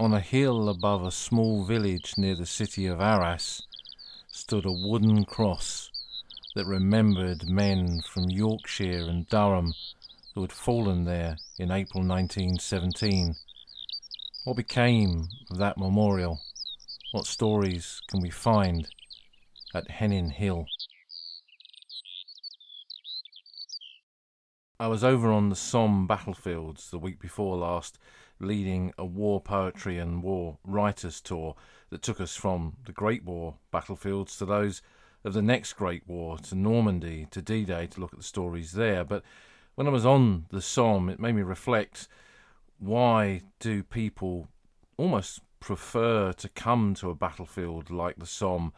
On a hill above a small village near the city of Arras stood a wooden cross that remembered men from Yorkshire and Durham who had fallen there in April 1917. What became of that memorial? What stories can we find at Hénin Hill? I was over on the Somme battlefields the week before last, leading a war poetry and war writers tour that took us from the Great War battlefields to those of the next Great War, to Normandy, to D-Day, to look at the stories there. But when I was on the Somme, it made me reflect, why do people almost prefer to come to a battlefield like the Somme,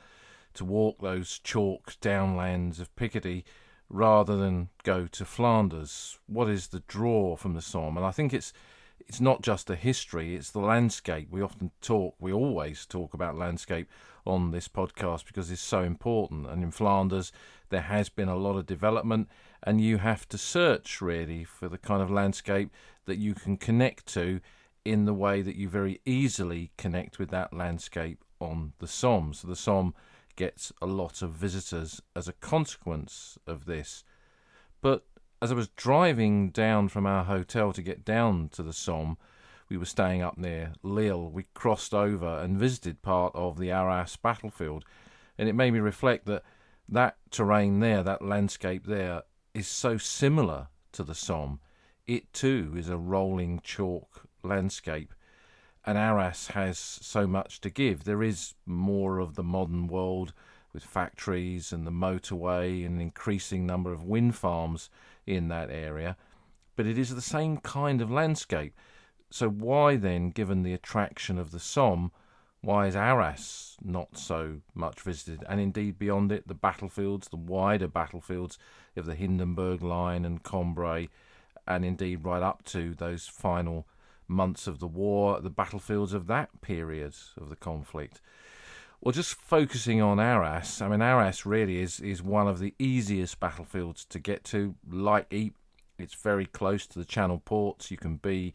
to walk those chalk downlands of Picardy, rather than go to Flanders? What is the draw from the Somme? And I think it's not just the history, it's the landscape. We always talk about landscape on this podcast because it's so important. And in Flanders, there has been a lot of development, and you have to search really for the kind of landscape that you can connect to in the way that you very easily connect with that landscape on the Somme. So the Somme gets a lot of visitors as a consequence of this. But as I was driving down from our hotel to get down to the Somme, we were staying up near Lille. We crossed over and visited part of the Arras battlefield, and it made me reflect that terrain there, that landscape there, is so similar to the Somme. It too is a rolling chalk landscape, and Arras has so much to give. There is more of the modern world with factories and the motorway and an increasing number of wind farms in that area, but it is the same kind of landscape. So why then, given the attraction of the Somme, why is Arras not so much visited? And indeed beyond it, the battlefields, the wider battlefields of the Hindenburg Line and Cambrai, and indeed right up to those final months of the war, the battlefields of that period of the conflict. Well, just focusing on Arras, I mean, Arras really is one of the easiest battlefields to get to. Like Ypres, it's very close to the Channel ports. You can be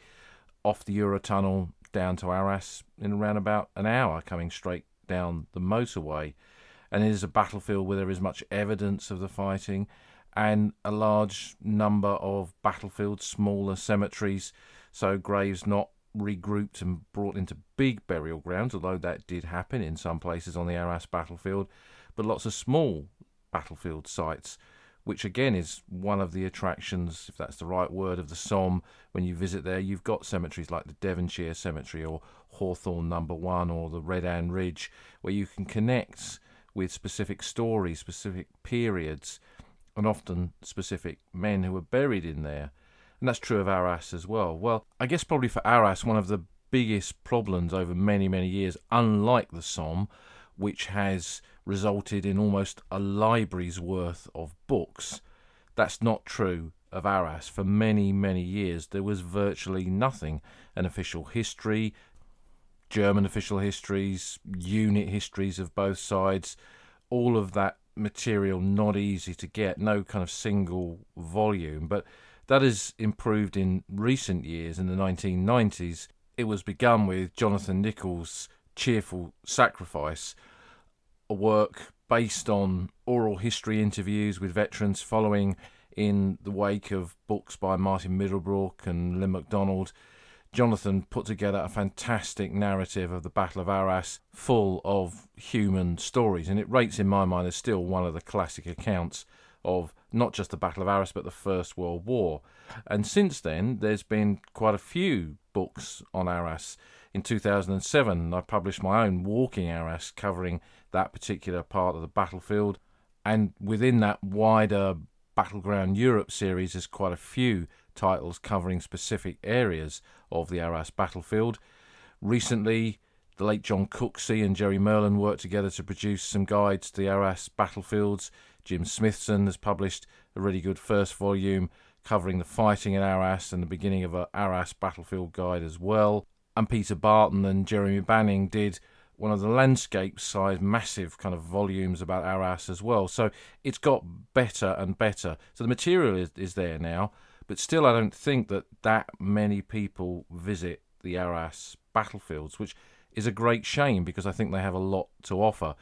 off the Eurotunnel down to Arras in around about an hour, coming straight down the motorway. And it is a battlefield where there is much evidence of the fighting, and a large number of battlefields, smaller cemeteries, so graves not regrouped and brought into big burial grounds, although that did happen in some places on the Arras battlefield, but lots of small battlefield sites, which again is one of the attractions, if that's the right word, of the Somme. When you visit there, you've got cemeteries like the Devonshire Cemetery or Hawthorne No. 1 or the Red Ann Ridge, where you can connect with specific stories, specific periods, and often specific men who were buried in there. And that's true of Arras as well. Well, I guess probably for Arras, one of the biggest problems over many, many years, unlike the Somme, which has resulted in almost a library's worth of books, that's not true of Arras. For many, many years, there was virtually nothing. An official history, German official histories, unit histories of both sides, all of that material not easy to get, no kind of single volume. But that has improved in recent years. In the 1990s, it was begun with Jonathan Nichols' Cheerful Sacrifice, a work based on oral history interviews with veterans following in the wake of books by Martin Middlebrook and Lynn MacDonald. Jonathan put together a fantastic narrative of the Battle of Arras, full of human stories, and it rates in my mind as still one of the classic accounts of not just the Battle of Arras but the First World War. And since then there's been quite a few books on Arras. In 2007 I published my own Walking Arras, covering that particular part of the battlefield, and within that wider Battleground Europe series there's quite a few titles covering specific areas of the Arras battlefield. Recently, the late John Cooksey and Jerry Merlin worked together to produce some guides to the Arras battlefields. Jim Smithson has published a really good first volume covering the fighting in Arras and the beginning of an Arras battlefield guide as well. And Peter Barton and Jeremy Banning did one of the landscape-sized massive kind of volumes about Arras as well. So it's got better and better. So the material is there now, but still I don't think that many people visit the Arras battlefields, which is a great shame because I think they have a lot to offer.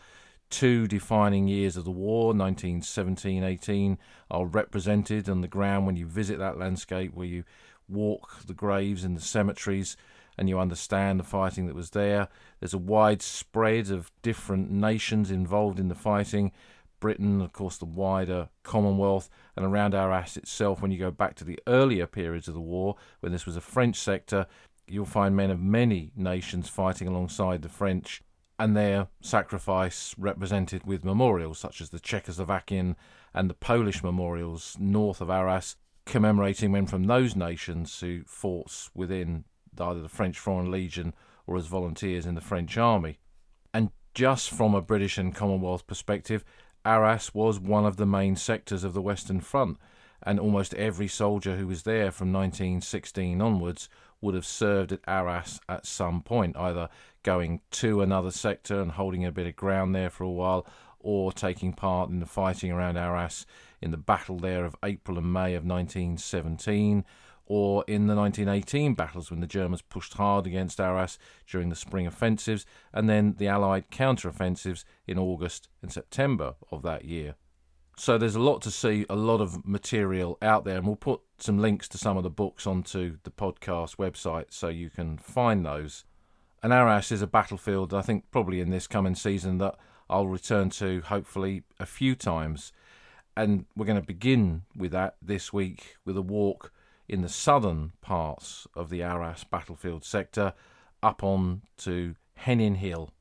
2 defining years of the war, 1917-18, are represented on the ground when you visit that landscape, where you walk the graves in the cemeteries and you understand the fighting that was there. There's a wide spread of different nations involved in the fighting. Britain, of course, the wider Commonwealth, and around Arras itself, when you go back to the earlier periods of the war, when this was a French sector, you'll find men of many nations fighting alongside the French, and their sacrifice represented with memorials such as the Czechoslovakian and the Polish memorials north of Arras, commemorating men from those nations who fought within either the French Foreign Legion or as volunteers in the French army. And just from a British and Commonwealth perspective, Arras was one of the main sectors of the Western Front, and almost every soldier who was there from 1916 onwards would have served at Arras at some point, either going to another sector and holding a bit of ground there for a while, or taking part in the fighting around Arras in the battle there of April and May of 1917, or in the 1918 battles when the Germans pushed hard against Arras during the spring offensives, and then the Allied counter-offensives in August and September of that year. So there's a lot to see, a lot of material out there, and we'll put some links to some of the books onto the podcast website so you can find those. And Arras is a battlefield, I think, probably in this coming season that I'll return to hopefully a few times. And we're going to begin with that this week with a walk in the southern parts of the Arras battlefield sector up on to Hénin Hill.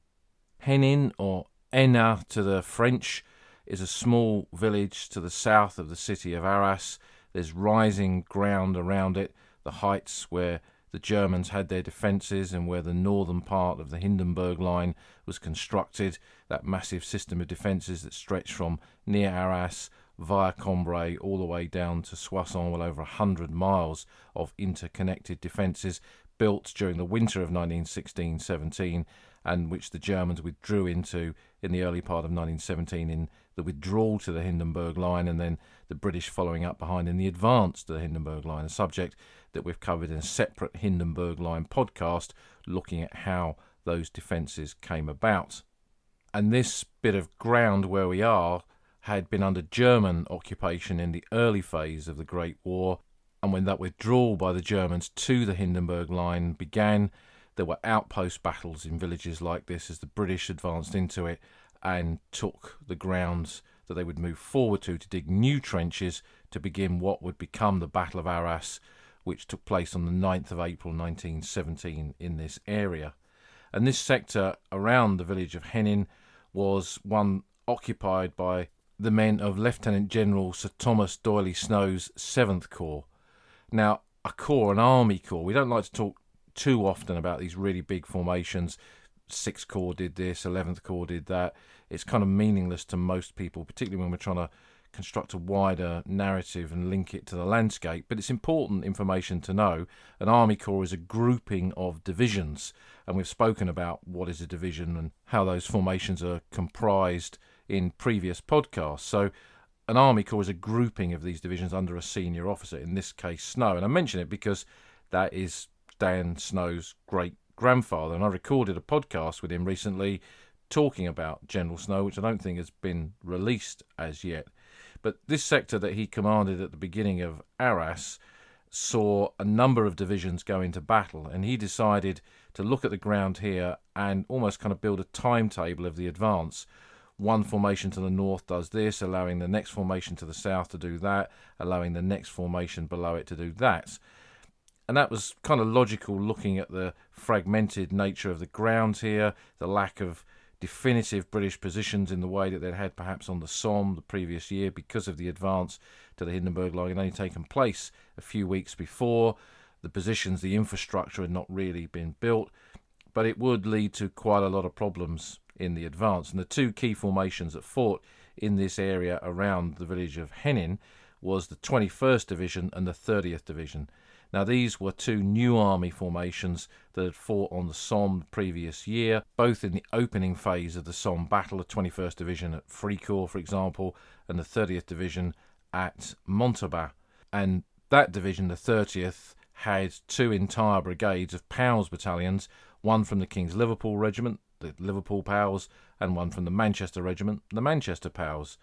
Hénin, or Hénin to the French, is a small village to the south of the city of Arras. There's rising ground around it, the heights where the Germans had their defences and where the northern part of the Hindenburg line was constructed, that massive system of defences that stretched from near Arras via Cambrai all the way down to Soissons, well over 100 miles of interconnected defences built during the winter of 1916-17, and which the Germans withdrew into in the early part of 1917 in the withdrawal to the Hindenburg line, and then the British following up behind in the advance to the Hindenburg line, a subject that we've covered in a separate Hindenburg line podcast looking at how those defences came about. And this bit of ground where we are had been under German occupation in the early phase of the Great War, and when that withdrawal by the Germans to the Hindenburg line began, there were outpost battles in villages like this as the British advanced into it and took the grounds that they would move forward to dig new trenches to begin what would become the Battle of Arras, which took place on the 9th of April 1917 in this area. And this sector around the village of Hénin was one occupied by the men of Lieutenant General Sir Thomas D'Oyley Snow's 7th Corps. Now, a corps, an army corps, we don't like to talk too often about these really big formations. 6th Corps did this, 11th Corps did that. It's kind of meaningless to most people, particularly when we're trying to construct a wider narrative and link it to the landscape. But it's important information to know. An army corps is a grouping of divisions, and we've spoken about what is a division and how those formations are comprised in previous podcasts. So an army corps is a grouping of these divisions under a senior officer, in this case Snow. And I mention it because that is Dan Snow's great-grandfather, and I recorded a podcast with him recently talking about General Snow, which I don't think has been released as yet. But this sector that he commanded at the beginning of Arras saw a number of divisions go into battle, and he decided to look at the ground here and almost kind of build a timetable of the advance. One formation to the north does this, allowing the next formation to the south to do that, allowing the next formation below it to do that. And that was kind of logical, looking at the fragmented nature of the ground here, the lack of definitive British positions in the way that they'd had perhaps on the Somme the previous year, because of the advance to the Hindenburg line had only taken place a few weeks before. The positions, the infrastructure had not really been built, but it would lead to quite a lot of problems in the advance. And the two key formations that fought in this area around the village of Hénin was the 21st Division and the 30th Division. Now, these were two new army formations that had fought on the Somme the previous year, both in the opening phase of the Somme battle, the 21st Division at Fricourt, for example, and the 30th Division at Montauban. And that division, the 30th, had two entire brigades of POWs battalions, one from the King's Liverpool Regiment, the Liverpool POWs, and one from the Manchester Regiment, the Manchester POWs.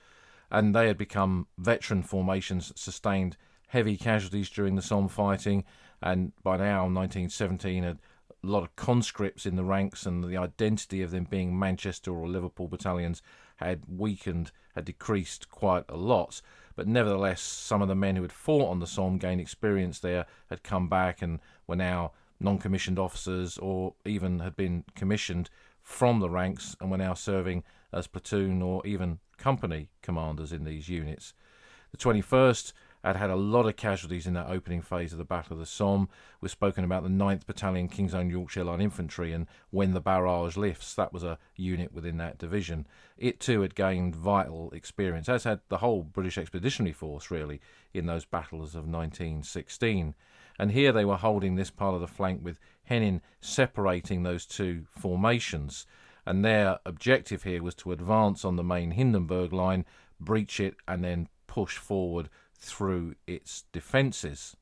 And they had become veteran formations that sustained heavy casualties during the Somme fighting, and by now, 1917, had a lot of conscripts in the ranks, and the identity of them being Manchester or Liverpool battalions had weakened, had decreased quite a lot. But nevertheless, some of the men who had fought on the Somme, gained experience there, had come back and were now non-commissioned officers, or even had been commissioned from the ranks and were now serving as platoon or even company commanders in these units. The 21st had a lot of casualties in that opening phase of the Battle of the Somme. We've spoken about the 9th Battalion King's Own Yorkshire Line Infantry, and when the barrage lifts, that was a unit within that division. It too had gained vital experience, as had the whole British Expeditionary Force, really, in those battles of 1916. And here they were holding this part of the flank, with Hénin separating those two formations. And their objective here was to advance on the main Hindenburg line, breach it, and then push forward through its defences.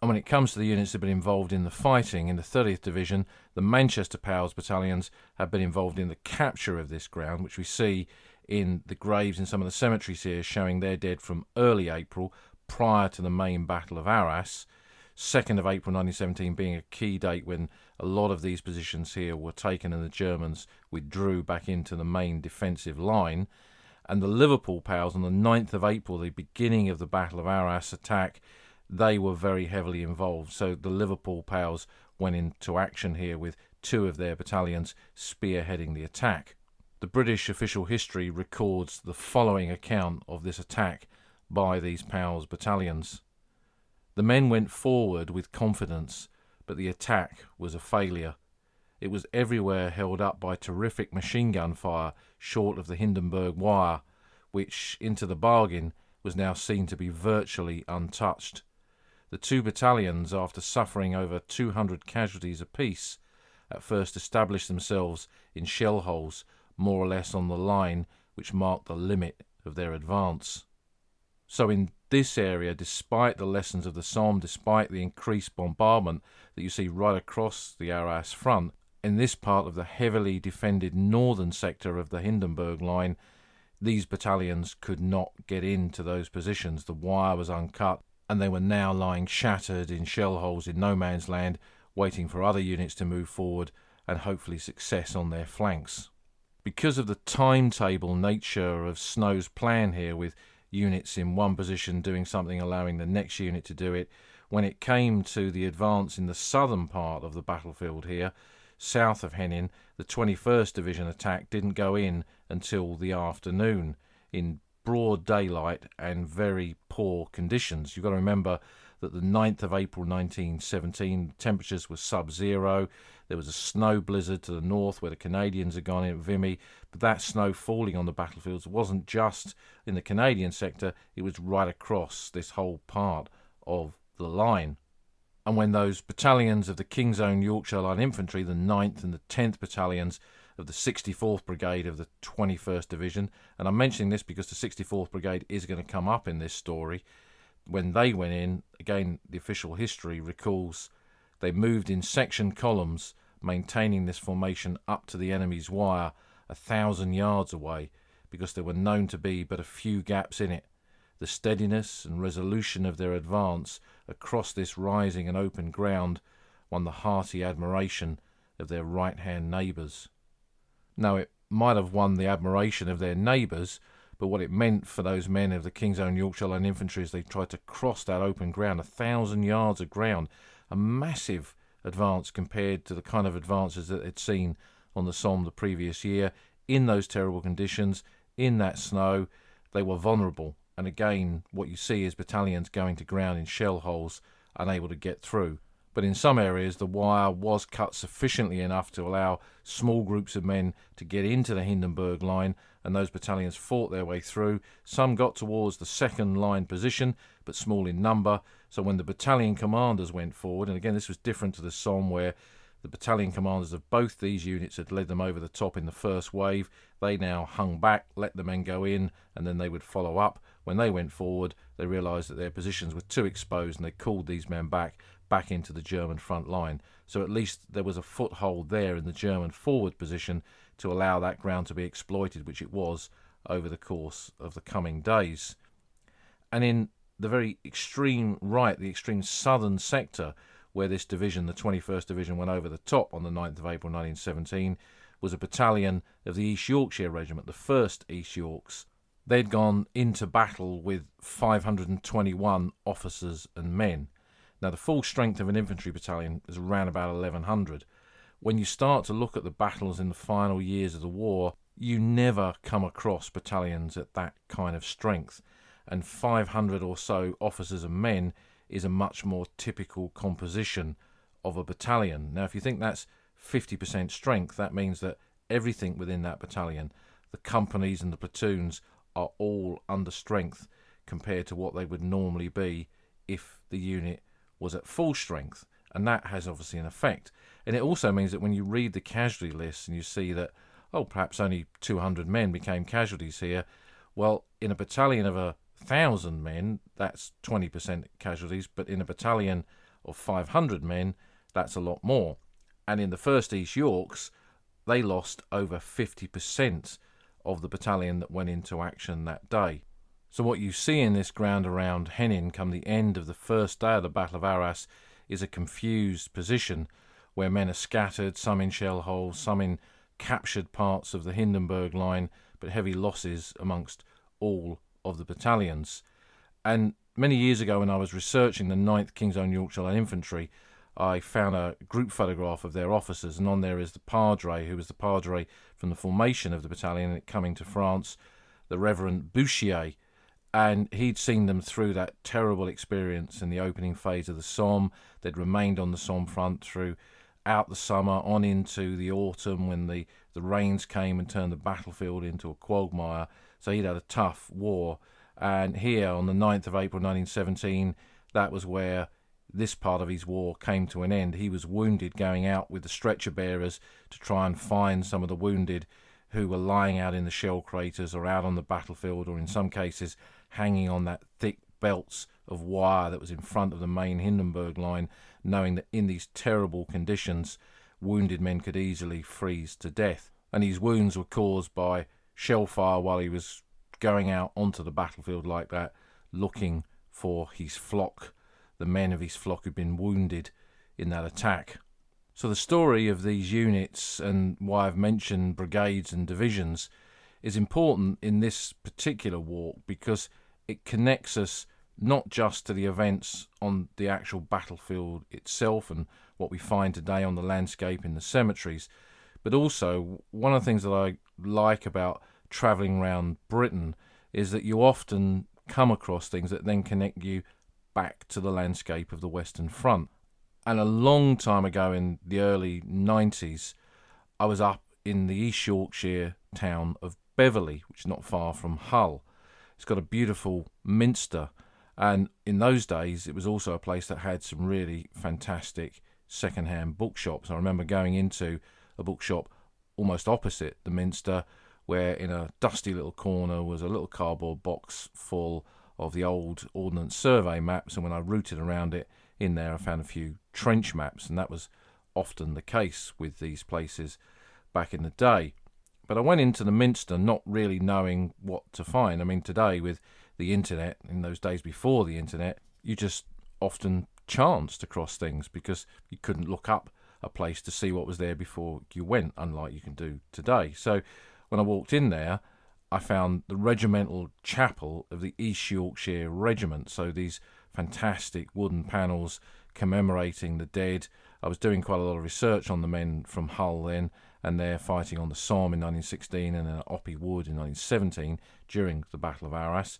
And when it comes to the units that have been involved in the fighting, in the 30th Division, the Manchester POWs battalions have been involved in the capture of this ground, which we see in the graves in some of the cemeteries here, showing their dead from early April, prior to the main Battle of Arras. 2nd of April 1917 being a key date when a lot of these positions here were taken and the Germans withdrew back into the main defensive line. And the Liverpool POWs on the 9th of April, the beginning of the Battle of Arras attack, they were very heavily involved. So the Liverpool POWs went into action here with two of their battalions spearheading the attack. The British official history records the following account of this attack by these POWs battalions. The men went forward with confidence, but the attack was a failure. It was everywhere held up by terrific machine gun fire short of the Hindenburg wire, which, into the bargain, was now seen to be virtually untouched. The two battalions, after suffering over 200 casualties apiece, at first established themselves in shell holes more or less on the line which marked the limit of their advance. So in this area, despite the lessons of the Somme, despite the increased bombardment that you see right across the Arras front, in this part of the heavily defended northern sector of the Hindenburg line, these battalions could not get into those positions. The wire was uncut, and they were now lying shattered in shell holes in no man's land, waiting for other units to move forward and hopefully success on their flanks. Because of the timetable nature of Snow's plan here, with units in one position doing something, allowing the next unit to do it, when it came to the advance in the southern part of the battlefield here, south of Hénin, the 21st Division attack didn't go in until the afternoon, in broad daylight and very poor conditions. You've got to remember that the 9th of April 1917, temperatures were sub-zero. There was a snow blizzard to the north where the Canadians had gone in at Vimy, but that snow falling on the battlefields wasn't just in the Canadian sector, it was right across this whole part of the line. And when those battalions of the King's Own Yorkshire Line Infantry, the 9th and the 10th battalions of the 64th Brigade of the 21st Division, and I'm mentioning this because the 64th Brigade is going to come up in this story, when they went in, again the official history recalls, they moved in section columns, maintaining this formation up to the enemy's wire 1,000 yards away, because there were known to be but a few gaps in it. The steadiness and resolution of their advance across this rising and open ground won the hearty admiration of their right-hand neighbours. Now, it might have won the admiration of their neighbours, but what it meant for those men of the King's Own Yorkshire Line Infantry is they tried to cross that open ground, 1,000 yards of ground, a massive advance compared to the kind of advances that they'd seen on the Somme the previous year. In those terrible conditions, in that snow, they were vulnerable. And again, what you see is battalions going to ground in shell holes, unable to get through. But in some areas, the wire was cut sufficiently enough to allow small groups of men to get into the Hindenburg line, and those battalions fought their way through. Some got towards the second line position, but small in number. So when the battalion commanders went forward, and again, this was different to the Somme, where the battalion commanders of both these units had led them over the top in the first wave, they now hung back, let the men go in, and then they would follow up. When they went forward, they realised that their positions were too exposed, and they called these men back, back into the German front line. So at least there was a foothold there in the German forward position to allow that ground to be exploited, which it was over the course of the coming days. And in the very extreme right, the extreme southern sector, where this division, the 21st Division, went over the top on the 9th of April 1917, was a battalion of the East Yorkshire Regiment, the 1st East Yorks. They'd gone into battle with 521 officers and men. Now, the full strength of an infantry battalion is around about 1,100. When you start to look at the battles in the final years of the war, you never come across battalions at that kind of strength. And 500 or so officers and men is a much more typical composition of a battalion. Now, if you think that's 50% strength, that means that everything within that battalion, the companies and the platoons, are all under strength compared to what they would normally be if the unit was at full strength. And that has obviously an effect. And it also means that when you read the casualty lists and you see that, perhaps only 200 men became casualties here, well, in a battalion of 1,000 men, that's 20% casualties, but in a battalion of 500 men, that's a lot more. And in the 1st East Yorks, they lost over 50% of the battalion that went into action that day. So what you see in this ground around Hénin come the end of the first day of the Battle of Arras is a confused position where men are scattered, some in shell holes, some in captured parts of the Hindenburg line, but heavy losses amongst all of the battalions. And many years ago, when I was researching the 9th King's Own Yorkshire Line Infantry, I found a group photograph of their officers, and on there is the Padre, who was the Padre from the formation of the battalion coming to France, the Reverend Bouchier, and he'd seen them through that terrible experience in the opening phase of the Somme. They'd remained on the Somme front throughout the summer, on into the autumn when the rains came and turned the battlefield into a quagmire. So he'd had a tough war. And here on the 9th of April 1917, that was where this part of his war came to an end. He was wounded, going out with the stretcher bearers to try and find some of the wounded who were lying out in the shell craters or out on the battlefield, or in some cases hanging on that thick belts of wire that was in front of the main Hindenburg line, knowing that in these terrible conditions wounded men could easily freeze to death. And his wounds were caused by shell fire while he was going out onto the battlefield like that, looking for his flock, the men of his flock who'd been wounded in that attack. So the story of these units, and why I've mentioned brigades and divisions, is important in this particular walk because it connects us not just to the events on the actual battlefield itself and what we find today on the landscape in the cemeteries, but also one of the things that I like about travelling around Britain is that you often come across things that then connect you back to the landscape of the Western Front. And a long time ago in the early 90s, I was up in the East Yorkshire town of Beverley, which is not far from Hull. It's got a beautiful minster, and in those days it was also a place that had some really fantastic second-hand bookshops. I remember going into a bookshop almost opposite the minster, where in a dusty little corner was a little cardboard box full of the old Ordnance Survey maps, and when I rooted around it in there I found a few trench maps, and that was often the case with these places back in the day. But I went into the minster not really knowing what to find. I mean, today with the internet, in those days before the internet, you just often chanced across things because you couldn't look up a place to see what was there before you went, unlike you can do today. So when I walked in there, I found the regimental chapel of the East Yorkshire Regiment. So these fantastic wooden panels commemorating the dead. I was doing quite a lot of research on the men from Hull then, and they're fighting on the Somme in 1916 and then at Oppy Wood in 1917 during the Battle of Arras.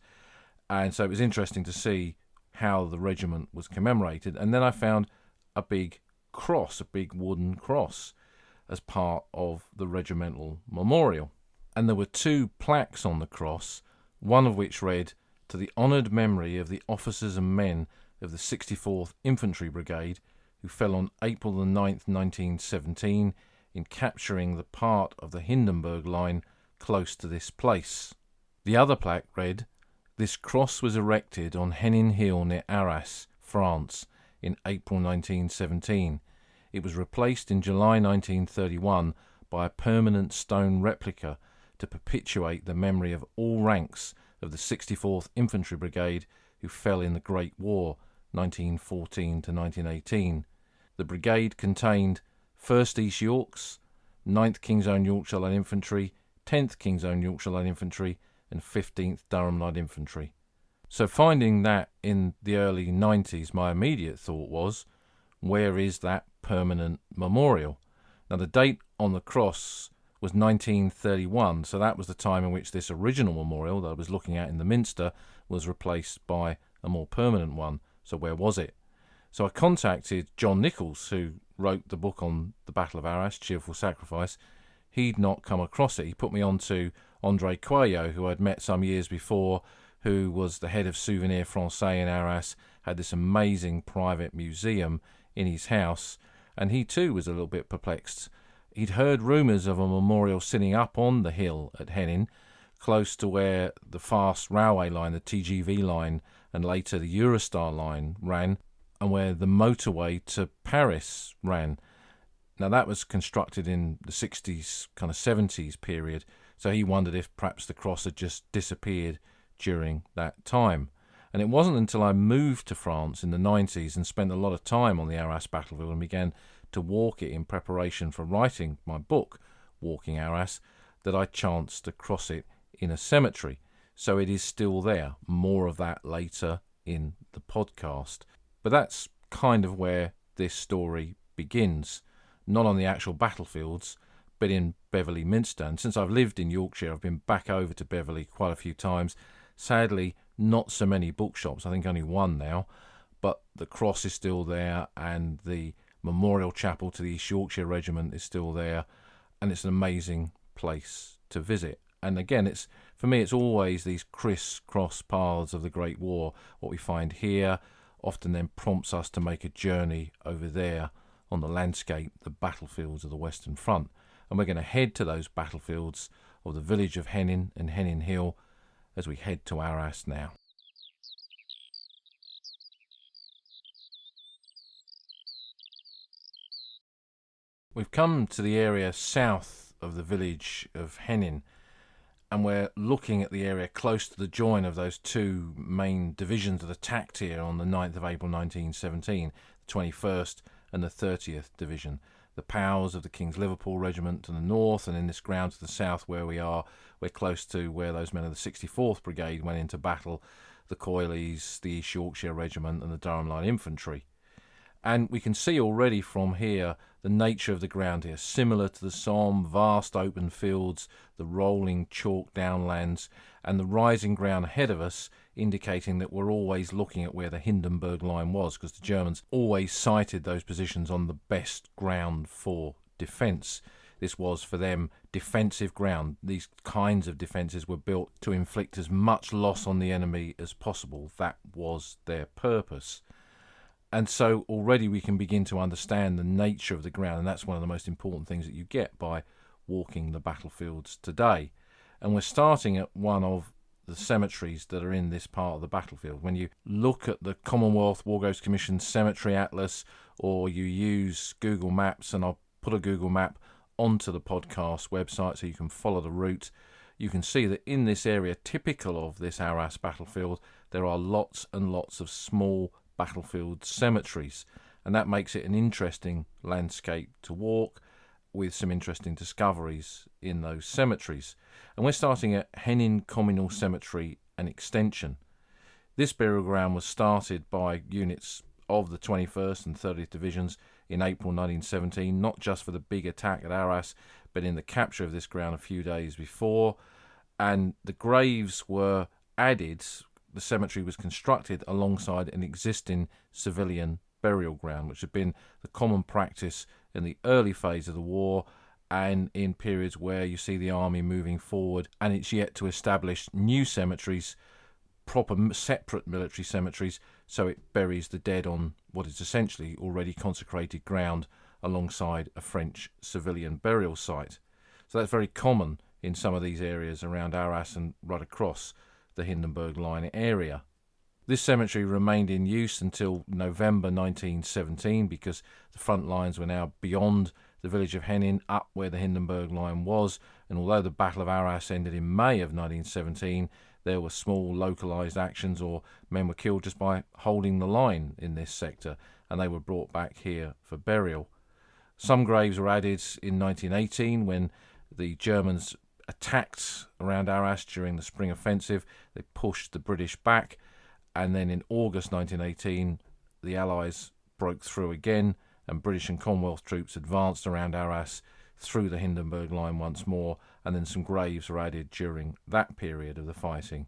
And so it was interesting to see how the regiment was commemorated. And then I found a big cross, a big wooden cross, as part of the regimental memorial. And there were two plaques on the cross, one of which read, "To the honoured memory of the officers and men of the 64th Infantry Brigade who fell on April the 9th, 1917 in capturing the part of the Hindenburg line close to this place." The other plaque read, "This cross was erected on Hénin Hill near Arras, France, in April 1917. It was replaced in July 1931 by a permanent stone replica to perpetuate the memory of all ranks of the 64th Infantry Brigade who fell in the Great War, 1914 to 1918. The brigade contained 1st East Yorks, 9th King's Own Yorkshire Light Infantry, 10th King's Own Yorkshire Light Infantry, and 15th Durham Light Infantry. So finding that in the early 90s, my immediate thought was, where is that permanent memorial? Now the date on the cross was 1931, so that was the time in which this original memorial that I was looking at in the Minster was replaced by a more permanent one. So where was it? So I contacted John Nichols, who wrote the book on the Battle of Arras, Cheerful Sacrifice. He'd not come across it. He put me on to André Coelho, who I'd met some years before, who was the head of Souvenir Francais in Arras, had this amazing private museum in his house, and he too was a little bit perplexed. He'd heard rumours of a memorial sitting up on the hill at Hénin, close to where the fast railway line, the TGV line, and later the Eurostar line ran, and where the motorway to Paris ran. Now that was constructed in the 60s, kind of 70s period, so he wondered if perhaps the cross had just disappeared during that time. And it wasn't until I moved to France in the 90s and spent a lot of time on the Arras battlefield and began to walk it in preparation for writing my book, Walking Arras, that I chanced to cross it in a cemetery. So it is still there. More of that later in the podcast. But that's kind of where this story begins. Not on the actual battlefields, but in Beverley Minster. And since I've lived in Yorkshire, I've been back over to Beverley quite a few times. Sadly, not so many bookshops. I think only one now. But the cross is still there, and the memorial chapel to the East Yorkshire Regiment is still there. And it's an amazing place to visit. And again, for me, it's always these criss-cross paths of the Great War. What we find here often then prompts us to make a journey over there on the landscape, the battlefields of the Western Front. And we're going to head to those battlefields of the village of Hénin and Hénin Hill as we head to Arras now. We've come to the area south of the village of Hénin, and we're looking at the area close to the join of those two main divisions that attacked here on the 9th of April 1917, the 21st and the 30th Division. The POWs of the King's Liverpool Regiment to the north, and in this ground to the south where we're close to where those men of the 64th Brigade went into battle, the Coileys, the East Yorkshire Regiment and the Durham Light Infantry. And we can see already from here the nature of the ground here, similar to the Somme, vast open fields, the rolling chalk downlands, and the rising ground ahead of us, indicating that we're always looking at where the Hindenburg line was, because the Germans always cited those positions on the best ground for defence. This was, for them, defensive ground. These kinds of defences were built to inflict as much loss on the enemy as possible. That was their purpose. And so already we can begin to understand the nature of the ground, and that's one of the most important things that you get by walking the battlefields today. And we're starting at one of the cemeteries that are in this part of the battlefield. When you look at the Commonwealth War Graves Commission Cemetery Atlas, or you use Google Maps, and I'll put a Google map onto the podcast website so you can follow the route, you can see that in this area, typical of this Arras battlefield, there are lots and lots of small battlefield cemeteries, and that makes it an interesting landscape to walk, with some interesting discoveries in those cemeteries. And we're starting at Hénin Communal Cemetery and Extension. This burial ground was started by units of the 21st and 30th Divisions in April 1917, not just for the big attack at Arras, but in the capture of this ground a few days before. And the graves were added. The cemetery was constructed alongside an existing civilian burial ground, which had been the common practice in the early phase of the war and in periods where you see the army moving forward, and it's yet to establish new cemeteries, proper separate military cemeteries, so it buries the dead on what is essentially already consecrated ground alongside a French civilian burial site. So that's very common in some of these areas around Arras and right across the Hindenburg Line area. This cemetery remained in use until November 1917 because the front lines were now beyond the village of Hénin, up where the Hindenburg Line was, and although the Battle of Arras ended in May of 1917, there were small localised actions or men were killed just by holding the line in this sector, and they were brought back here for burial. Some graves were added in 1918 when the Germans attacked around Arras during the spring offensive. They pushed the British back, and then in August 1918 the Allies broke through again, and British and Commonwealth troops advanced around Arras through the Hindenburg Line once more, and then some graves were added during that period of the fighting.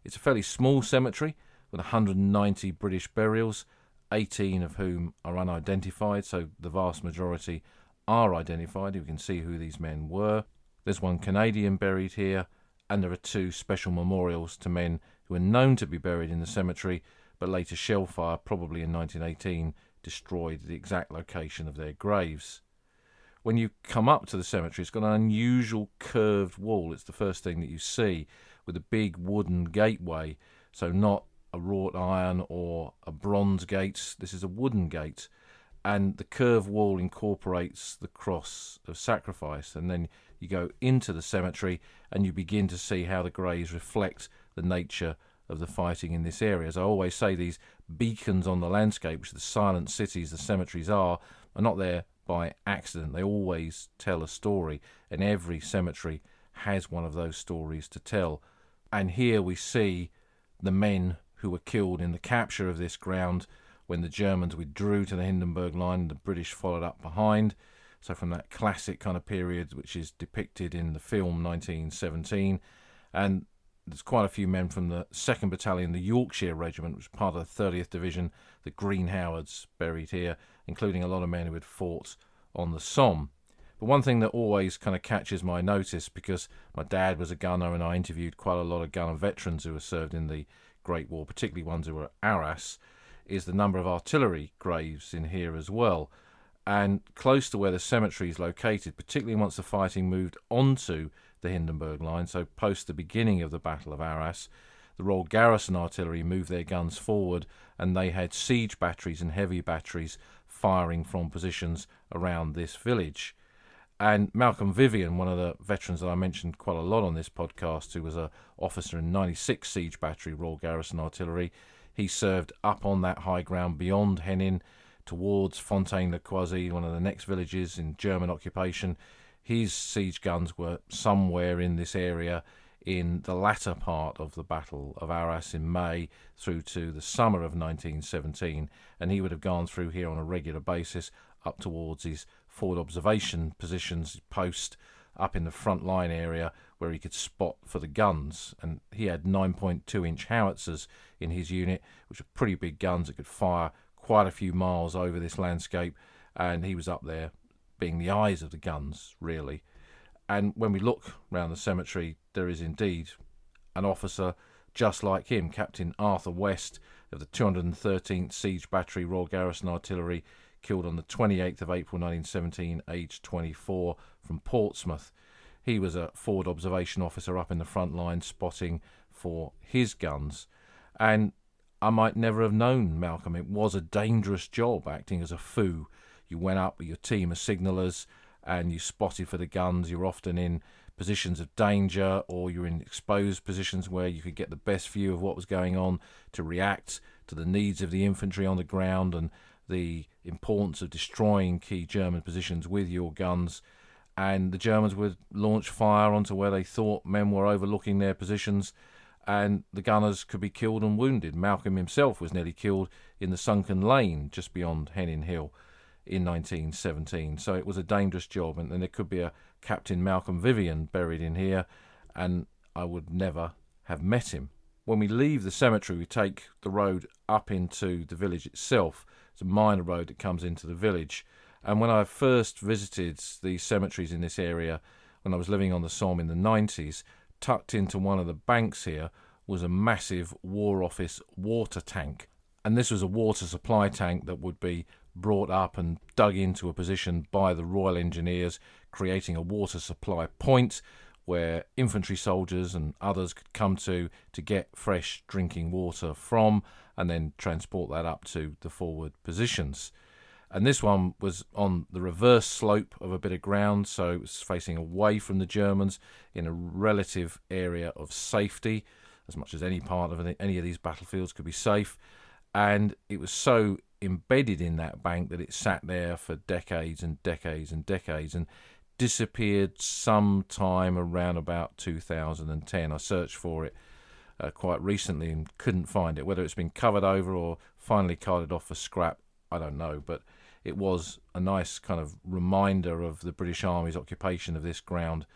It's a fairly small cemetery with 190 British burials, 18 of whom are unidentified, so the vast majority are identified. You can see who these men were. There's one Canadian buried here, and there are 2 special memorials to men who are known to be buried in the cemetery, but later shell fire, probably in 1918, destroyed the exact location of their graves. When you come up to the cemetery, it's got an unusual curved wall. It's the first thing that you see, with a big wooden gateway, so not a wrought iron or a bronze gate. This is a wooden gate, and the curved wall incorporates the cross of sacrifice, and then you go into the cemetery and you begin to see how the graves reflect the nature of the fighting in this area. As I always say, these beacons on the landscape, which the silent cities, the cemeteries are not there by accident. They always tell a story, and every cemetery has one of those stories to tell. And here we see the men who were killed in the capture of this ground when the Germans withdrew to the Hindenburg Line and the British followed up behind. So from that classic kind of period which is depicted in the film 1917, and there's quite a few men from the 2nd Battalion, the Yorkshire Regiment, which was part of the 30th Division, the Green Howards, buried here, including a lot of men who had fought on the Somme. But one thing that always kind of catches my notice, because my dad was a gunner and I interviewed quite a lot of gunner veterans who were served in the Great War, particularly ones who were at Arras, is the number of artillery graves in here as well. And close to where the cemetery is located, particularly once the fighting moved onto the Hindenburg Line, so post the beginning of the Battle of Arras, the Royal Garrison Artillery moved their guns forward, and they had siege batteries and heavy batteries firing from positions around this village. And Malcolm Vivian, one of the veterans that I mentioned quite a lot on this podcast, who was an officer in 96 Siege Battery Royal Garrison Artillery, he served up on that high ground beyond Hénin towards Fontaine-le-Croisy, one of the next villages in German occupation. His siege guns were somewhere in this area in the latter part of the Battle of Arras in May through to the summer of 1917, and he would have gone through here on a regular basis up towards his forward observation positions, post up in the front line area where he could spot for the guns. And he had 9.2-inch howitzers in his unit, which were pretty big guns that could fire quite a few miles over this landscape, and he was up there being the eyes of the guns, really. And when we look round the cemetery, there is indeed an officer just like him, Captain Arthur West of the 213th Siege Battery Royal Garrison Artillery, killed on the 28th of April 1917, aged 24, from Portsmouth. He was a forward observation officer up in the front line, spotting for his guns. And I might never have known Malcolm. It was a dangerous job, acting as a foo. You went up with your team of signallers and you spotted for the guns. You're often in positions of danger, or you're in exposed positions where you could get the best view of what was going on to react to the needs of the infantry on the ground and the importance of destroying key German positions with your guns. And the Germans would launch fire onto where they thought men were overlooking their positions, and the gunners could be killed and wounded. Malcolm himself was nearly killed in the sunken lane just beyond Hénin Hill in 1917. So it was a dangerous job, and there could be a Captain Malcolm Vivian buried in here, and I would never have met him. When we leave the cemetery, we take the road up into the village itself. It's a minor road that comes into the village. And when I first visited the cemeteries in this area, when I was living on the Somme in the 90s, tucked into one of the banks here was a massive War Office water tank. And this was a water supply tank that would be brought up and dug into a position by the Royal Engineers, creating a water supply point where infantry soldiers and others could come to get fresh drinking water from, and then transport that up to the forward positions. And this one was on the reverse slope of a bit of ground, so it was facing away from the Germans in a relative area of safety, as much as any part of any of these battlefields could be safe. And it was so embedded in that bank that it sat there for decades and decades and decades, and disappeared sometime around about 2010. I searched for it quite recently and couldn't find it. Whether it's been covered over or finally carted off for scrap, I don't know, but it was a nice kind of reminder of the British Army's occupation of this ground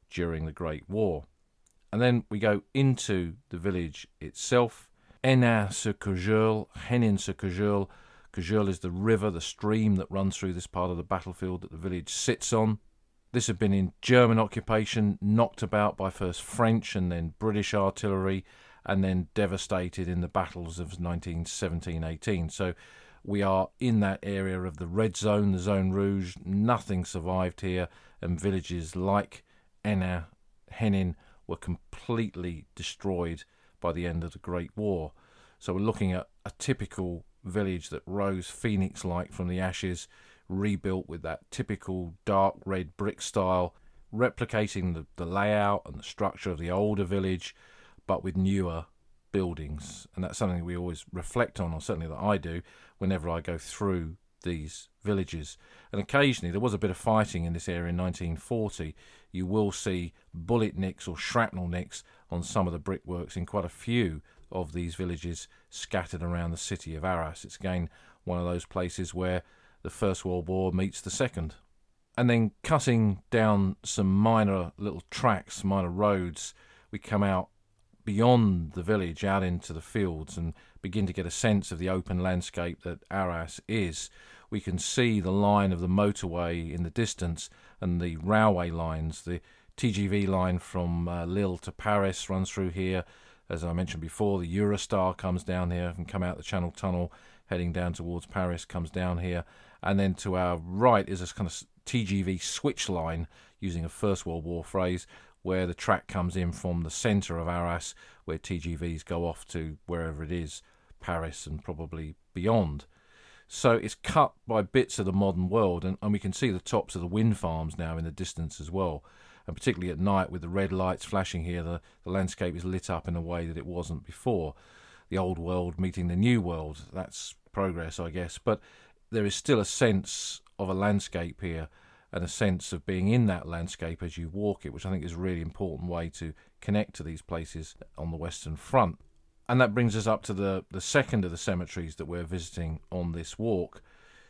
during the Great War. And then we go into the village itself. Hénin-sur-Cojeul, Hénin-sur-Cojeul. Cojeul is the river, the stream that runs through this part of the battlefield that the village sits on. This had been in German occupation, knocked about by first French and then British artillery, and then devastated in the battles of 1917-18. So we are in that area of the Red Zone, the Zone Rouge. Nothing survived here, and villages like Hénin were completely destroyed by the end of the Great War. So we're looking at a typical village that rose phoenix-like from the ashes, rebuilt with that typical dark red brick style, replicating the layout and the structure of the older village, but with newer buildings. And that's something we always reflect on, or certainly that I do, whenever I go through these villages. And occasionally there was a bit of fighting in this area in 1940. You will see bullet nicks or shrapnel nicks on some of the brickworks in quite a few of these villages scattered around the city of Arras. It's again one of those places where the First World War meets the Second. And then cutting down some minor little tracks, minor roads, we come out beyond the village, out into the fields, and begin to get a sense of the open landscape that Arras is. We can see the line of the motorway in the distance and the railway lines. The TGV line from Lille to Paris runs through here. As I mentioned before, the Eurostar comes down here and come out the Channel Tunnel, heading down towards Paris, comes down here. And then to our right is this kind of TGV switch line, using a First World War phrase, where the track comes in from the centre of Arras, where TGVs go off to wherever it is, Paris and probably beyond. So it's cut by bits of the modern world, and we can see the tops of the wind farms now in the distance as well. And particularly at night with the red lights flashing here, the landscape is lit up in a way that it wasn't before. The old world meeting the new world, that's progress, I guess. But there is still a sense of a landscape here, and a sense of being in that landscape as you walk it, which I think is a really important way to connect to these places on the Western Front. And that brings us up to the second of the cemeteries that we're visiting on this walk,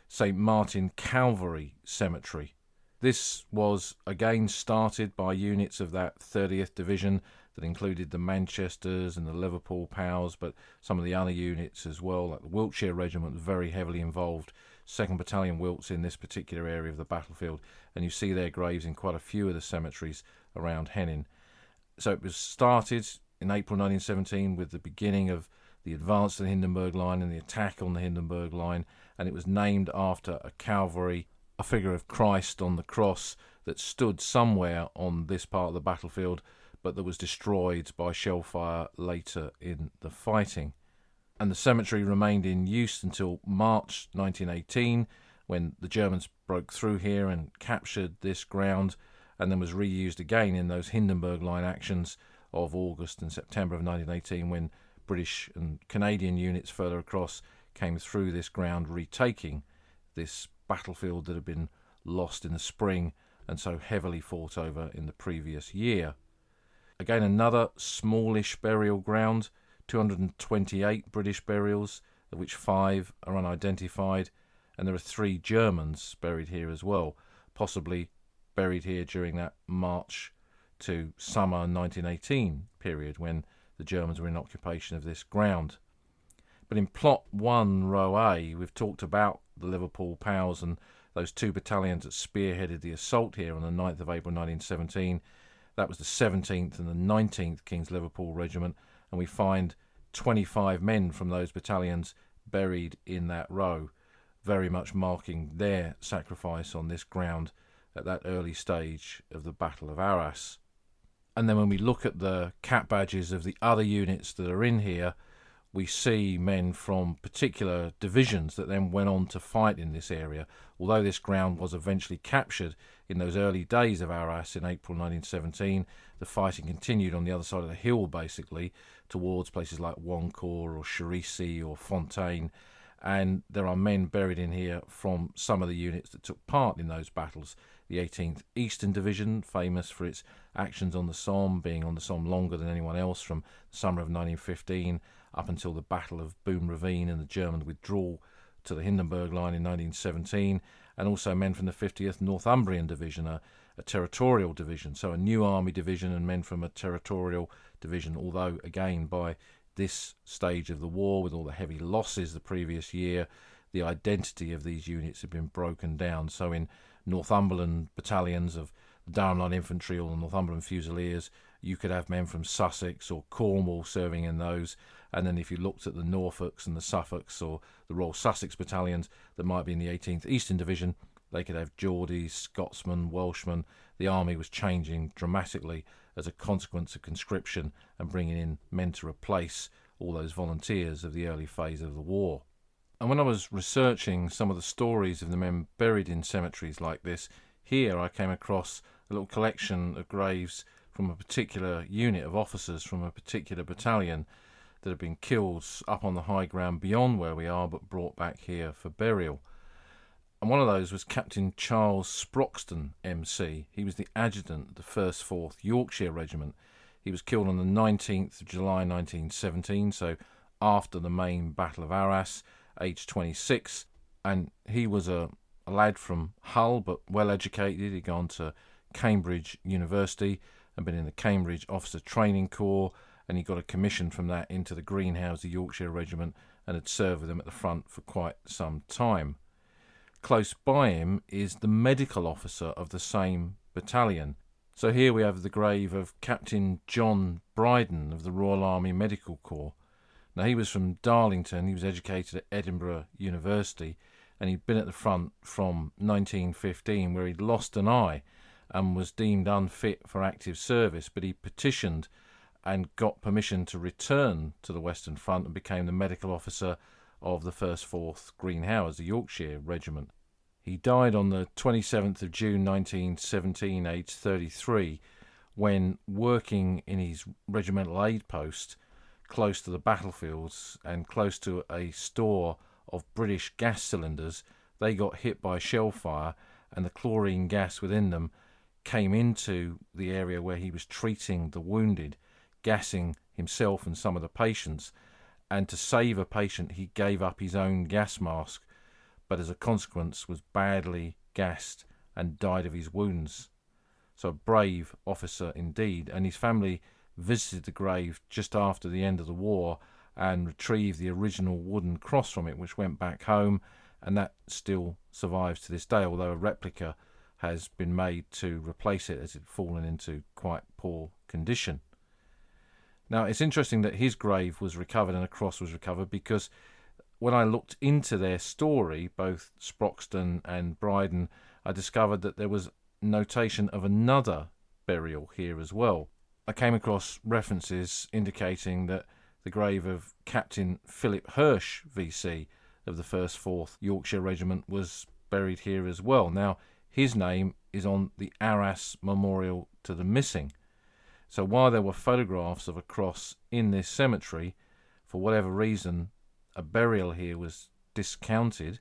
St. Martin Calvary Cemetery. This was again started by units of that 30th Division that included the Manchesters and the Liverpool Pals, but some of the other units as well, like the Wiltshire Regiment, was very heavily involved. 2nd Battalion Wilts in this particular area of the battlefield, and you see their graves in quite a few of the cemeteries around Hénin. So it was started in April 1917 with the beginning of the advance to the Hindenburg Line and the attack on the Hindenburg Line, and it was named after a Calvary, a figure of Christ on the cross that stood somewhere on this part of the battlefield, but that was destroyed by shell fire later in the fighting. And the cemetery remained in use until March 1918, when the Germans broke through here and captured this ground, and then was reused again in those Hindenburg Line actions of August and September of 1918, when British and Canadian units further across came through this ground, retaking this battlefield that had been lost in the spring and so heavily fought over in the previous year. Again, another smallish burial ground, 228 British burials, of which 5 are unidentified, and there are 3 Germans buried here as well, possibly buried here during that March to summer 1918 period when the Germans were in occupation of this ground. But in plot 1, row A, we've talked about the Liverpool Pals and those 2 battalions that spearheaded the assault here on the 9th of April 1917. That was the 17th and the 19th King's Liverpool Regiment, and we find 25 men from those battalions buried in that row, very much marking their sacrifice on this ground at that early stage of the Battle of Arras. And then when we look at the cap badges of the other units that are in here, we see men from particular divisions that then went on to fight in this area. Although this ground was eventually captured in those early days of Arras in April 1917, the fighting continued on the other side of the hill, basically, towards places like Wancourt or Cherisy or Fontaine. And there are men buried in here from some of the units that took part in those battles. The 18th Eastern Division, famous for its actions on the Somme, being on the Somme longer than anyone else from the summer of 1915 up until the Battle of Boom Ravine and the German withdrawal to the Hindenburg Line in 1917, and also men from the 50th Northumbrian Division, a territorial division, so a new army division, and men from a territorial division, although again by this stage of the war, with all the heavy losses the previous year, the identity of these units had been broken down. So in Northumberland battalions of the Durham Line Infantry or the Northumberland Fusiliers, you could have men from Sussex or Cornwall serving in those. And then if you looked at the Norfolks and the Suffolks or the Royal Sussex battalions that might be in the 18th Eastern Division, they could have Geordies, Scotsmen, Welshmen. The army was changing dramatically as a consequence of conscription and bringing in men to replace all those volunteers of the early phase of the war. And when I was researching some of the stories of the men buried in cemeteries like this, here I came across a little collection of graves from a particular unit of officers from a particular battalion that had been killed up on the high ground beyond where we are, but brought back here for burial. And one of those was Captain Charles Sproxton, MC. He was the adjutant of the 1st 4th Yorkshire Regiment. He was killed on the 19th of July 1917, so after the main Battle of Arras, aged 26. And he was a lad from Hull, but well educated. He'd gone to Cambridge University and been in the Cambridge Officer Training Corps, and he got a commission from that into the Greenhouse, the Yorkshire Regiment, and had served with them at the front for quite some time. Close by him is the medical officer of the same battalion. So here we have the grave of Captain John Bryden of the Royal Army Medical Corps. Now he was from Darlington, he was educated at Edinburgh University, and he'd been at the front from 1915, where he'd lost an eye and was deemed unfit for active service, but he petitioned and got permission to return to the Western Front and became the medical officer of the 1st 4th Green Howards, the Yorkshire Regiment. He died on the 27th of June 1917, aged 33, when working in his regimental aid post close to the battlefields and close to a store of British gas cylinders. They got hit by shell fire, and the chlorine gas within them came into the area where he was treating the wounded, gassing himself and some of the patients. And to save a patient, he gave up his own gas mask, but as a consequence was badly gassed and died of his wounds. So a brave officer indeed, and his family visited the grave just after the end of the war and retrieved the original wooden cross from it, which went back home, and that still survives to this day, although a replica has been made to replace it as it had fallen into quite poor condition. Now, it's interesting that his grave was recovered and a cross was recovered, because when I looked into their story, both Sproxton and Bryden, I discovered that there was notation of another burial here as well. I came across references indicating that the grave of Captain Philip Hirsch, VC, of the 1st 4th Yorkshire Regiment was buried here as well. Now, his name is on the Arras Memorial to the Missing. So while there were photographs of a cross in this cemetery, for whatever reason, a burial here was discounted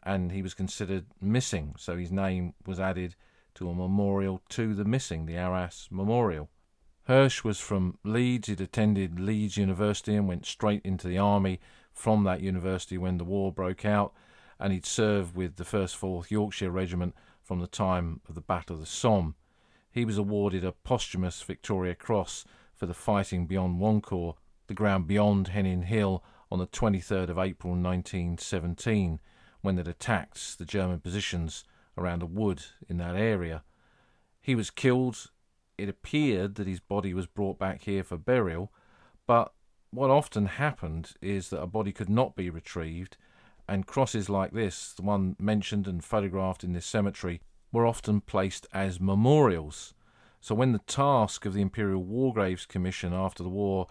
and he was considered missing. So his name was added to a memorial to the missing, the Arras Memorial. Hirsch was from Leeds. He'd attended Leeds University and went straight into the army from that university when the war broke out, and he'd served with the 1st 4th Yorkshire Regiment from the time of the Battle of the Somme. He was awarded a posthumous Victoria Cross for the fighting beyond Wancourt, the ground beyond Hénin Hill, on the 23rd of April 1917, when they'd attacked the German positions around a wood in that area. He was killed. It appeared that his body was brought back here for burial, but what often happened is that a body could not be retrieved, and crosses like this, the one mentioned and photographed in this cemetery, were often placed as memorials. So when the task of the Imperial War Graves Commission after the war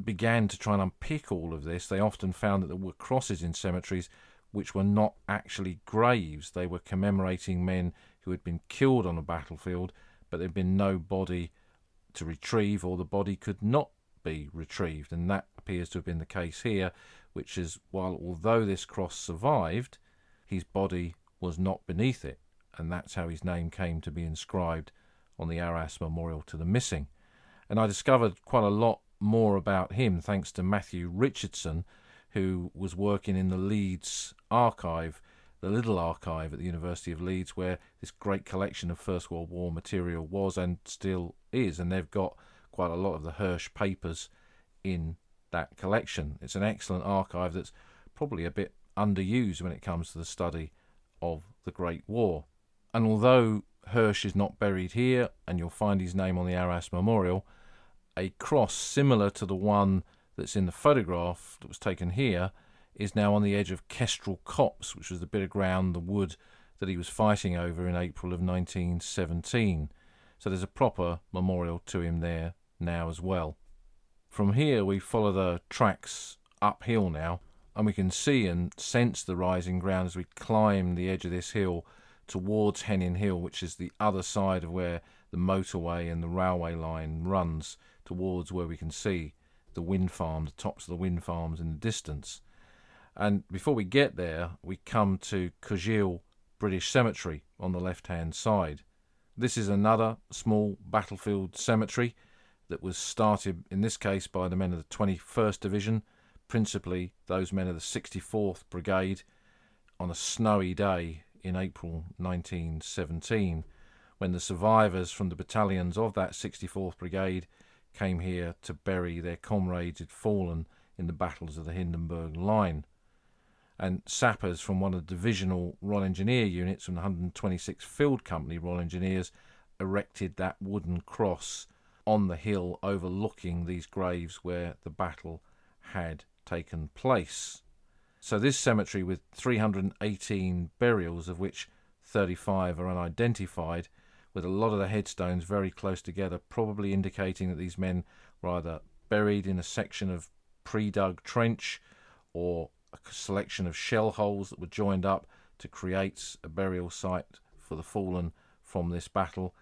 began to try and unpick all of this, they often found that there were crosses in cemeteries which were not actually graves. They were commemorating men who had been killed on a battlefield, but there had been no body to retrieve, or the body could not be retrieved. And that appears to have been the case here, which is, although this cross survived, his body was not beneath it, and that's how his name came to be inscribed on the Arras Memorial to the Missing. And I discovered quite a lot more about him thanks to Matthew Richardson, who was working in the Leeds archive, the Little Archive at the University of Leeds, where this great collection of First World War material was and still is, and they've got quite a lot of the Hirsch papers in that collection. It's an excellent archive that's probably a bit underused when it comes to the study of the Great War. And although Hirsch is not buried here, and you'll find his name on the Arras Memorial, a cross similar to the one that's in the photograph that was taken here is now on the edge of Kestrel Copse, which was the bit of ground, the wood, that he was fighting over in April of 1917. So there's a proper memorial to him there now as well. From here we follow the tracks uphill now, and we can see and sense the rising ground as we climb the edge of this hill towards Hénin Hill, which is the other side of where the motorway and the railway line runs, towards where we can see the wind farm, the tops of the wind farms in the distance. And before we get there, we come to Cojeul British Cemetery on the left-hand side. This is another small battlefield cemetery that was started, in this case, by the men of the 21st Division, principally those men of the 64th Brigade, on a snowy day in April 1917, when the survivors from the battalions of that 64th Brigade came here to bury their comrades who'd fallen in the battles of the Hindenburg Line. And sappers from one of the divisional Royal Engineer units from the 126th Field Company Royal Engineers erected that wooden cross on the hill overlooking these graves where the battle had taken place. So this cemetery, with 318 burials, of which 35 are unidentified, with a lot of the headstones very close together, probably indicating that these men were either buried in a section of pre-dug trench or a selection of shell holes that were joined up to create a burial site for the fallen from this battle.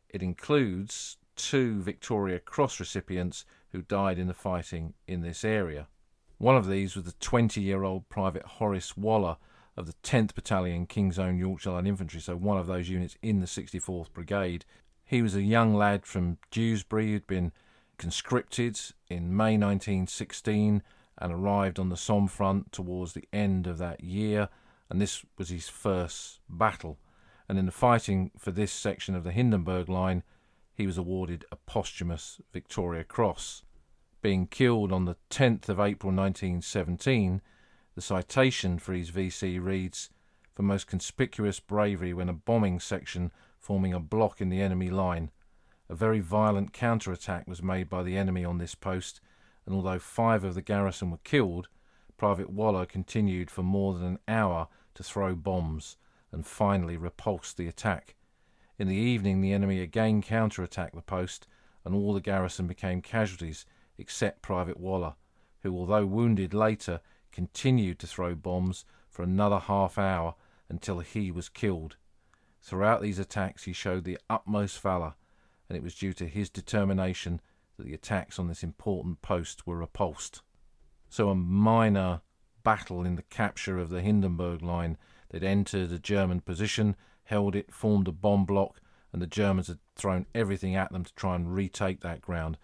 It includes 2 Victoria Cross recipients who died in the fighting in this area. One of these was the 20-year-old Private Horace Waller of the 10th Battalion King's Own Yorkshire Line Infantry, so one of those units in the 64th Brigade. He was a young lad from Dewsbury who'd been conscripted in May 1916 and arrived on the Somme front towards the end of that year, and this was his first battle. And in the fighting for this section of the Hindenburg Line, he was awarded a posthumous Victoria Cross. Being killed on the 10th of April 1917, the citation for his VC reads, "For most conspicuous bravery when a bombing section forming a block in the enemy line. A very violent counter-attack was made by the enemy on this post, and although 5 of the garrison were killed, Private Waller continued for more than an hour to throw bombs, and finally repulsed the attack. In the evening the enemy again counter-attacked the post, and all the garrison became casualties except Private Waller, who, although wounded later, continued to throw bombs for another half hour until he was killed. Throughout these attacks he showed the utmost valour, and it was due to his determination that the attacks on this important post were repulsed." So a minor battle in the capture of the Hindenburg Line. They'd entered a German position, held it, formed a bomb block, and the Germans had thrown everything at them to try and retake that ground.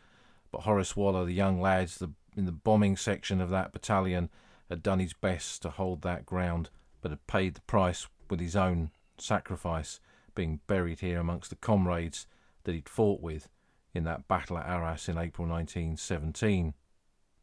But Horace Waller, the young lads in the bombing section of that battalion, had done his best to hold that ground, but had paid the price with his own sacrifice, being buried here amongst the comrades that he'd fought with in that battle at Arras in April 1917.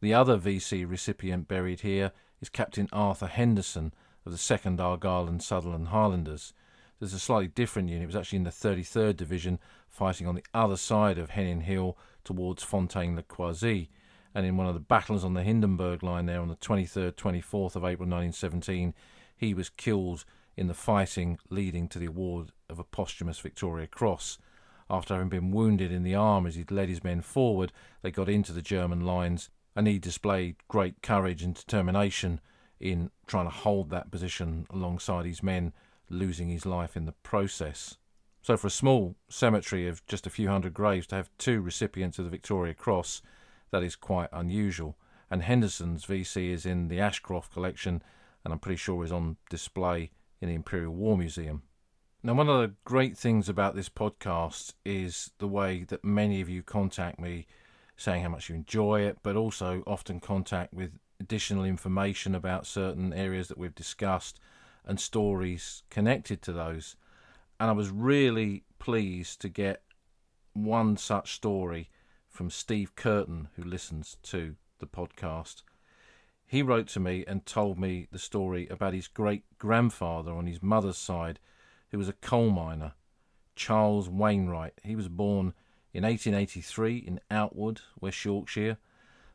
The other VC recipient buried here is Captain Arthur Henderson of the 2nd Argyll and Sutherland Highlanders. There's a slightly different unit. It was actually in the 33rd Division, fighting on the other side of Hénin Hill towards Fontaine-le-Croisy, and in one of the battles on the Hindenburg Line there on the 23rd, 24th of April 1917, he was killed in the fighting leading to the award of a posthumous Victoria Cross. After having been wounded in the arm as he'd led his men forward, they got into the German lines, and he displayed great courage and determination in trying to hold that position alongside his men, losing his life in the process. So for a small cemetery of just a few hundred graves to have 2 recipients of the Victoria Cross, that is quite unusual. And Henderson's VC is in the Ashcroft collection, and I'm pretty sure is on display in the Imperial War Museum. Now, one of the great things about this podcast is the way that many of you contact me, saying how much you enjoy it, but also often contact with additional information about certain areas that we've discussed and stories connected to those. And I was really pleased to get one such story from Steve Curtin, who listens to the podcast. He wrote to me and told me the story about his great-grandfather on his mother's side, who was a coal miner, Charles Wainwright. He was born in 1883 in Outwood, West Yorkshire.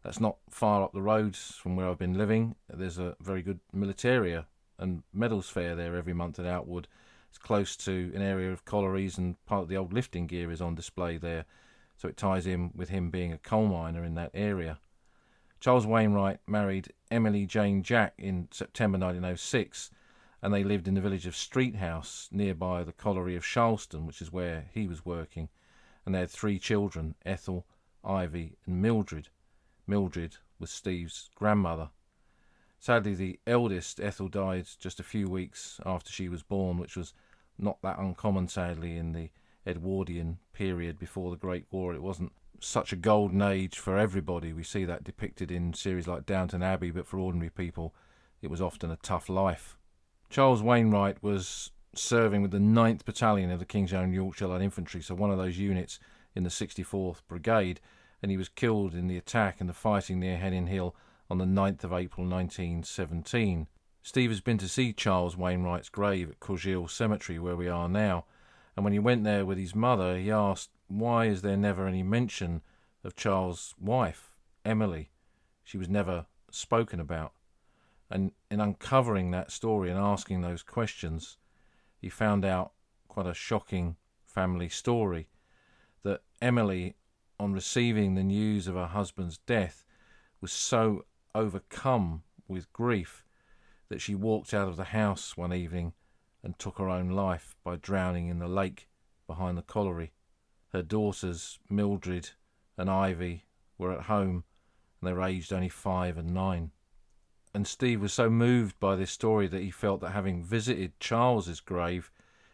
That's not far up the road from where I've been living. There's a very good militaria and medals fair there every month at Outwood. It's close to an area of collieries, and part of the old lifting gear is on display there, so it ties in with him being a coal miner in that area. Charles Wainwright married Emily Jane Jack in September 1906, and they lived in the village of Street House nearby the colliery of Charleston, which is where he was working, and they had 3 children, Ethel, Ivy and Mildred. Mildred was Steve's grandmother. Sadly, the eldest, Ethel, died just a few weeks after she was born, which was not that uncommon, sadly, in the Edwardian period before the Great War. It wasn't such a golden age for everybody. We see that depicted in series like Downton Abbey, but for ordinary people, it was often a tough life. Charles Wainwright was serving with the 9th Battalion of the King's Own Yorkshire Light Infantry, so one of those units in the 64th Brigade, and he was killed in the attack and the fighting near Hénin Hill on the 9th of April 1917. Steve has been to see Charles Wainwright's grave at Courgill Cemetery, where we are now, and when he went there with his mother, he asked, why is there never any mention of Charles' wife, Emily? She was never spoken about. And in uncovering that story and asking those questions, he found out quite a shocking family story, that Emily, on receiving the news of her husband's death, was so overcome with grief that she walked out of the house one evening and took her own life by drowning in the lake behind the colliery. Her daughters, Mildred and Ivy, were at home, and they were aged only 5 and 9. And Steve was so moved by this story that he felt that having visited Charles's grave,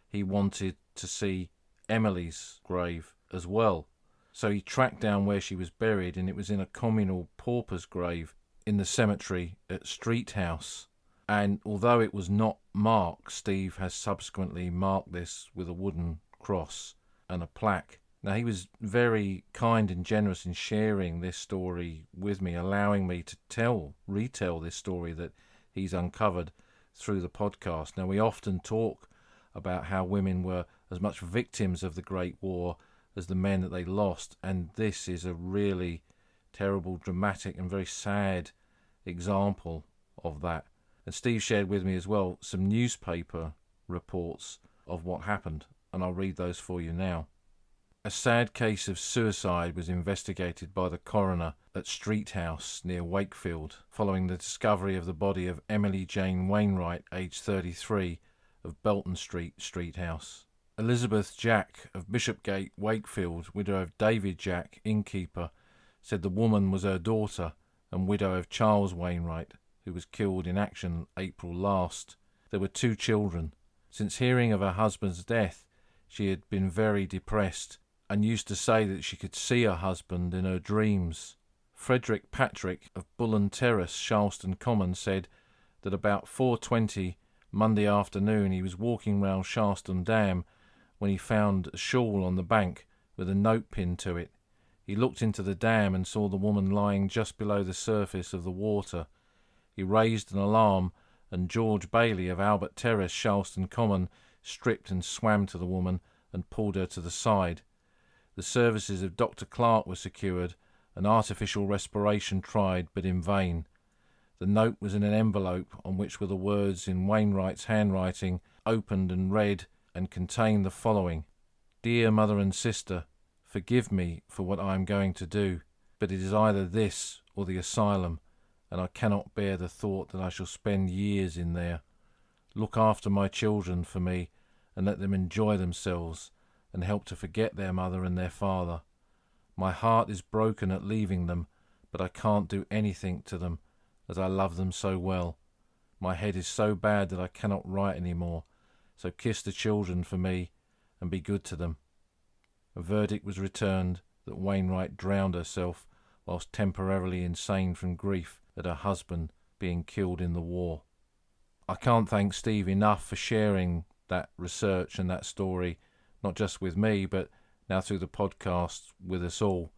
he wanted to see Emily's grave as well. So he tracked down where she was buried, and it was in a communal pauper's grave in the cemetery at Street House. And although it was not marked, Steve has subsequently marked this with a wooden cross and a plaque. Now, he was very kind and generous in sharing this story with me, allowing me to retell this story that he's uncovered through the podcast. Now, we often talk about how women were as much victims of the Great War as the men that they lost, and this is a really terrible, dramatic and very sad example of that. And Steve shared with me as well some newspaper reports of what happened, and I'll read those for you now. A sad case of suicide was investigated by the coroner at Street House near Wakefield, following the discovery of the body of Emily Jane Wainwright, aged 33, of Belton Street, Street House. Elizabeth Jack of Bishopgate, Wakefield, widow of David Jack, innkeeper, said the woman was her daughter and widow of Charles Wainwright, who was killed in action April last. There were 2 children. Since hearing of her husband's death, she had been very depressed and used to say that she could see her husband in her dreams. Frederick Patrick of Bullen Terrace, Charleston Common, said that about 4:20 Monday afternoon he was walking round Charleston Dam when he found a shawl on the bank with a note pinned to it. He looked into the dam and saw the woman lying just below the surface of the water. He raised an alarm, and George Bailey of Albert Terrace, Charleston Common, stripped and swam to the woman and pulled her to the side. The services of Dr. Clark were secured, and artificial respiration tried, but in vain. The note was in an envelope on which were the words in Wainwright's handwriting, opened and read, and contained the following: Dear mother and sister, forgive me for what I am going to do, but it is either this or the asylum, and I cannot bear the thought that I shall spend years in there. Look after my children for me, and let them enjoy themselves, and help to forget their mother and their father. My heart is broken at leaving them, but I can't do anything to them, as I love them so well. My head is so bad that I cannot write any more, so kiss the children for me, and be good to them. A verdict was returned that Wainwright drowned herself whilst temporarily insane from grief at her husband being killed in the war. I can't thank Steve enough for sharing that research and that story, not just with me, but now through the podcast with us all.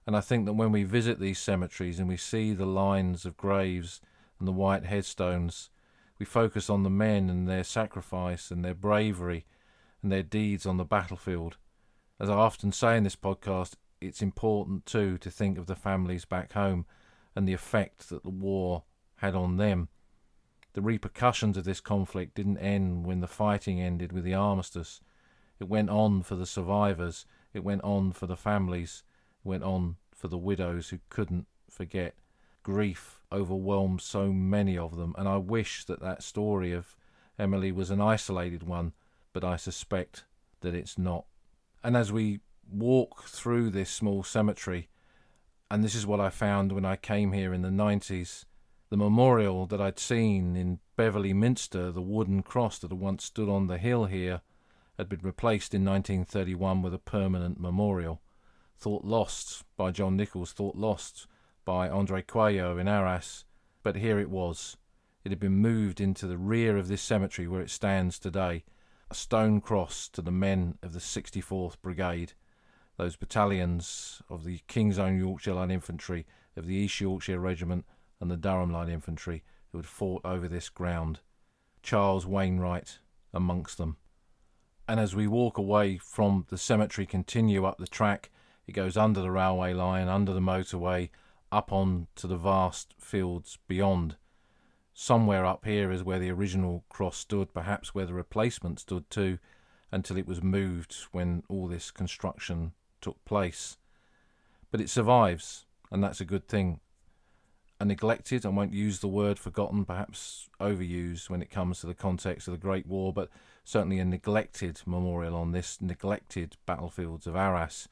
And I think that when we visit these cemeteries and we see the lines of graves and the white headstones, we focus on the men and their sacrifice and their bravery and their deeds on the battlefield. As I often say in this podcast, it's important too to think of the families back home and the effect that the war had on them. The repercussions of this conflict didn't end when the fighting ended with the armistice. It went on for the survivors, it went on for the families, it went on for the widows who couldn't forget. Grief overwhelmed so many of them, and I wish that that story of Emily was an isolated one, but I suspect that it's not. And as we walk through this small cemetery, and this is what I found when I came here in the 90s, the memorial that I'd seen in Beverley Minster, the wooden cross that had once stood on the hill here, had been replaced in 1931 with a permanent memorial. Thought lost by John Nichols, thought lost by André Cuello in Arras, but here it was. It had been moved into the rear of this cemetery where it stands today, a stone cross to the men of the 64th Brigade, those battalions of the King's Own Yorkshire Light Infantry, of the East Yorkshire Regiment and the Durham Light Infantry who had fought over this ground. Charles Wainwright amongst them. And as we walk away from the cemetery, continue up the track, it goes under the railway line, under the motorway, up on to the vast fields beyond. Somewhere up here is where the original cross stood, perhaps where the replacement stood too, until it was moved when all this construction took place. But it survives, and that's a good thing. A neglected, I won't use the word forgotten, perhaps overused when it comes to the context of the Great War, but certainly a neglected memorial on this neglected battlefields of Arras.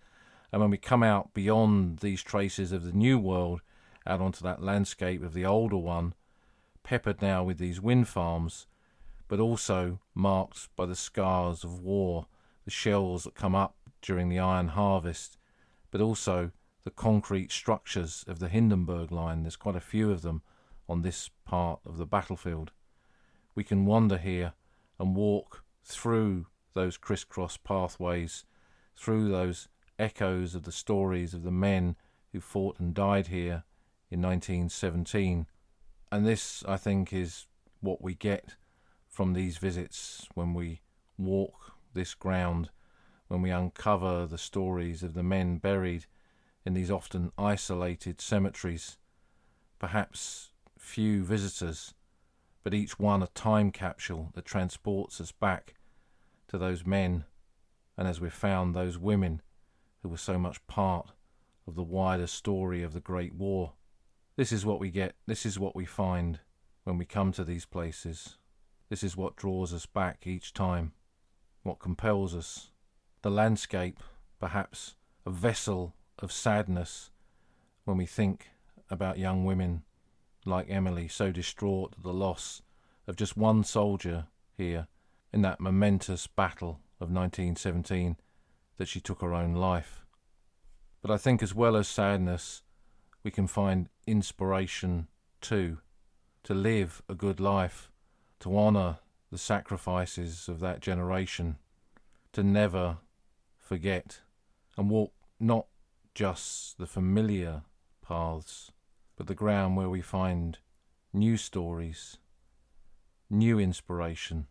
And when we come out beyond these traces of the new world, out onto that landscape of the older one, peppered now with these wind farms, but also marked by the scars of war, the shells that come up during the iron harvest, but also the concrete structures of the Hindenburg line. There's quite a few of them on this part of the battlefield. We can wander here and walk through those crisscross pathways, through those echoes of the stories of the men who fought and died here in 1917. And this, I think, is what we get from these visits when we walk this ground, when we uncover the stories of the men buried in these often isolated cemeteries. Perhaps few visitors, but each one a time capsule that transports us back to those men, and as we've found, those women who were so much part of the wider story of the Great War. This is what we get, this is what we find when we come to these places. This is what draws us back each time, what compels us. The landscape, perhaps a vessel of sadness when we think about young women like Emily, so distraught at the loss of just one soldier here in that momentous battle of 1917 that she took her own life. But I think as well as sadness, we can find inspiration too, to live a good life, to honour the sacrifices of that generation, to never forget and walk not just the familiar paths, but the ground where we find new stories, new inspiration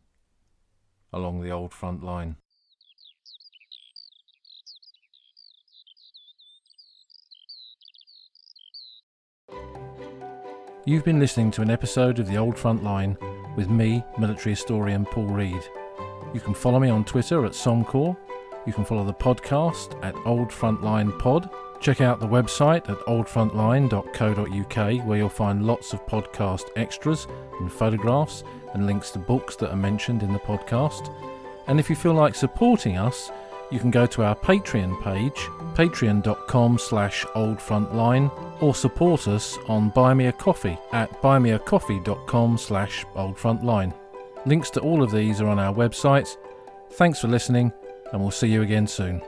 along the old front line. You've been listening to an episode of The Old Front Line with me, military historian Paul Reed. You can follow me on Twitter at Somcor, You can follow the podcast at Old Frontline Pod. Check out the website at oldfrontline.co.uk, where you'll find lots of podcast extras and photographs and links to books that are mentioned in the podcast. And if you feel like supporting us, you can go to our Patreon page, patreon.com/oldfrontline, or support us on Buy Me a Coffee at buymeacoffee.com/oldfrontline. Links to all of these are on our website. Thanks for listening, and we'll see you again soon.